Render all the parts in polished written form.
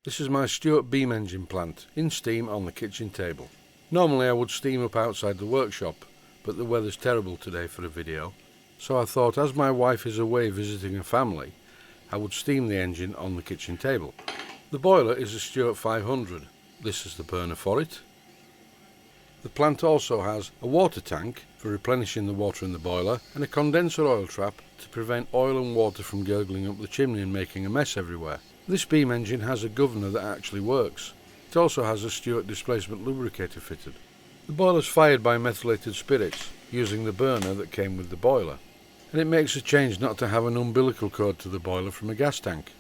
This is my Stuart beam engine plant, in steam on the kitchen table. Normally I would steam up outside the workshop, but the weather's terrible today for a video, so I thought as my wife is away visiting a family, I would steam the engine on the kitchen table. The boiler is a Stuart 500. This is the burner for it. The plant also has a water tank for replenishing the water in the boiler and a condenser oil trap to prevent oil and water from gurgling up the chimney and making a mess everywhere. This beam engine has a governor that actually works. It also has a Stuart displacement lubricator fitted. The boiler is fired by methylated spirits using the burner that came with the boiler, and it makes a change not to have an umbilical cord to the boiler from a gas tank.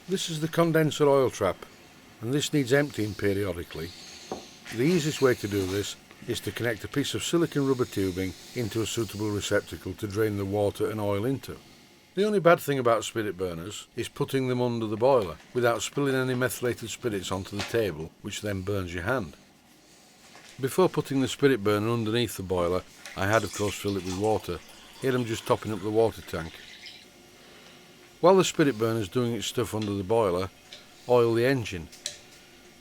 This is the condenser oil trap, and this needs emptying periodically. The easiest way to do this is to connect a piece of silicone rubber tubing into a suitable receptacle to drain the water and oil into. The only bad thing about spirit burners is putting them under the boiler without spilling any methylated spirits onto the table, which then burns your hand. Before putting the spirit burner underneath the boiler, I had of course filled it with water. Here I'm just topping up the water tank. While the spirit burner is doing its stuff under the boiler, oil the engine.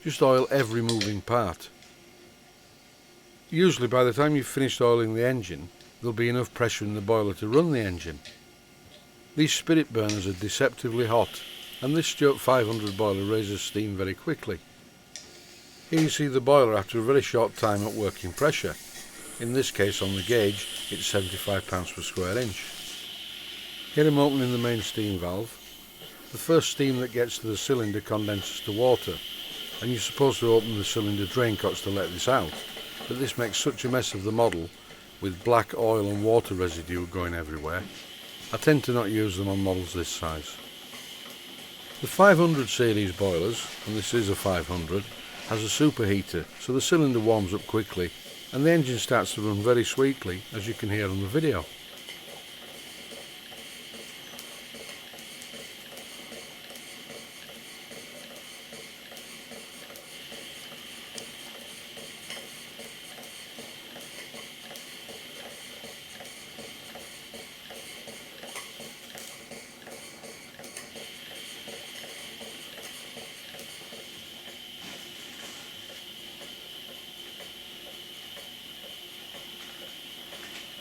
Just oil every moving part. Usually by the time you've finished oiling the engine, there'll be enough pressure in the boiler to run the engine. These spirit burners are deceptively hot, and this Stuart 500 boiler raises steam very quickly. Here you see the boiler after a very short time at working pressure. In this case on the gauge it's 75 pounds per square inch. Here I'm opening the main steam valve. The first steam that gets to the cylinder condenses to water, and you're supposed to open the cylinder drain cocks to let this out, but this makes such a mess of the model with black oil and water residue going everywhere. I tend to not use them on models this size. The 500 series boilers, and this is a 500, has a superheater, so the cylinder warms up quickly and the engine starts to run very sweetly, as you can hear on the video.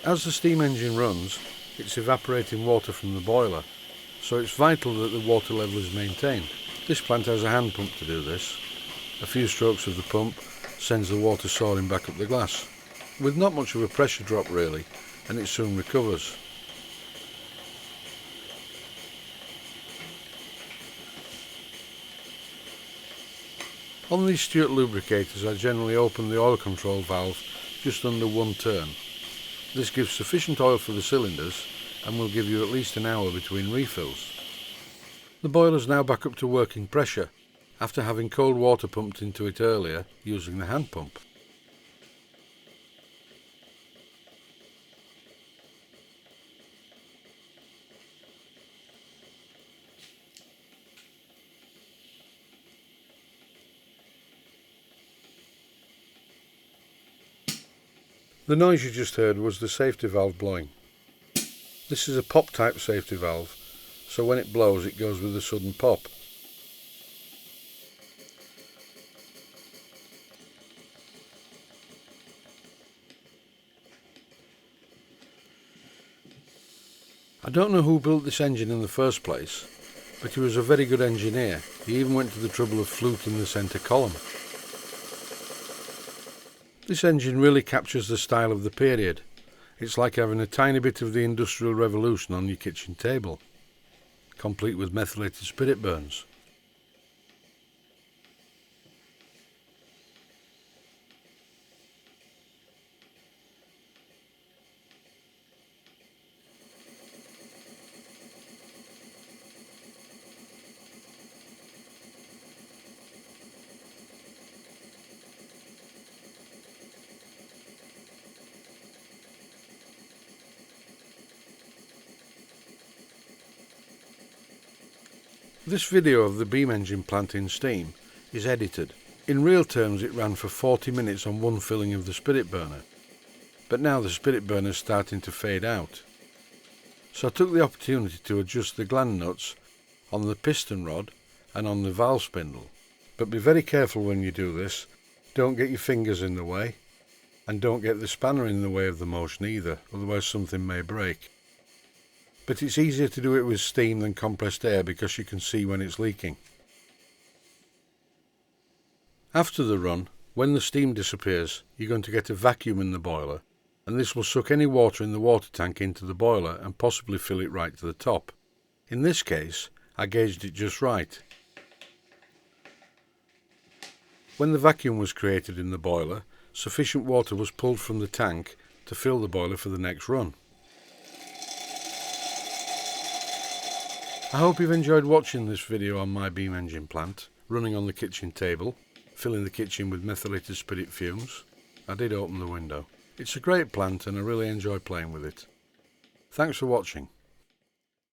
As the steam engine runs, it's evaporating water from the boiler, so it's vital that the water level is maintained. This plant has a hand pump to do this. A few strokes of the pump sends the water soaring back up the glass, with not much of a pressure drop really, and it soon recovers. On these Stuart lubricators I generally open the oil control valve just under one turn. This gives sufficient oil for the cylinders and will give you at least an hour between refills. The boiler is now back up to working pressure after having cold water pumped into it earlier using the hand pump. The noise you just heard was the safety valve blowing. This is a pop type safety valve, so when it blows it goes with a sudden pop. I don't know who built this engine in the first place, but he was a very good engineer. He even went to the trouble of fluting the centre column. This engine really captures the style of the period. It's like having a tiny bit of the Industrial Revolution on your kitchen table, complete with methylated spirit burns. This video of the beam engine plant in steam is edited. In real terms it ran for 40 minutes on one filling of the spirit burner, but now the spirit burner is starting to fade out. So I took the opportunity to adjust the gland nuts on the piston rod and on the valve spindle. But be very careful when you do this. Don't get your fingers in the way, and don't get the spanner in the way of the motion either, otherwise something may break. But it's easier to do it with steam than compressed air because you can see when it's leaking. After the run, when the steam disappears, you're going to get a vacuum in the boiler, and this will suck any water in the water tank into the boiler and possibly fill it right to the top. In this case, I gauged it just right. When the vacuum was created in the boiler, sufficient water was pulled from the tank to fill the boiler for the next run. I hope you've enjoyed watching this video on my beam engine plant, running on the kitchen table, filling the kitchen with methylated spirit fumes. I did open the window. It's a great plant and I really enjoy playing with it. Thanks for watching.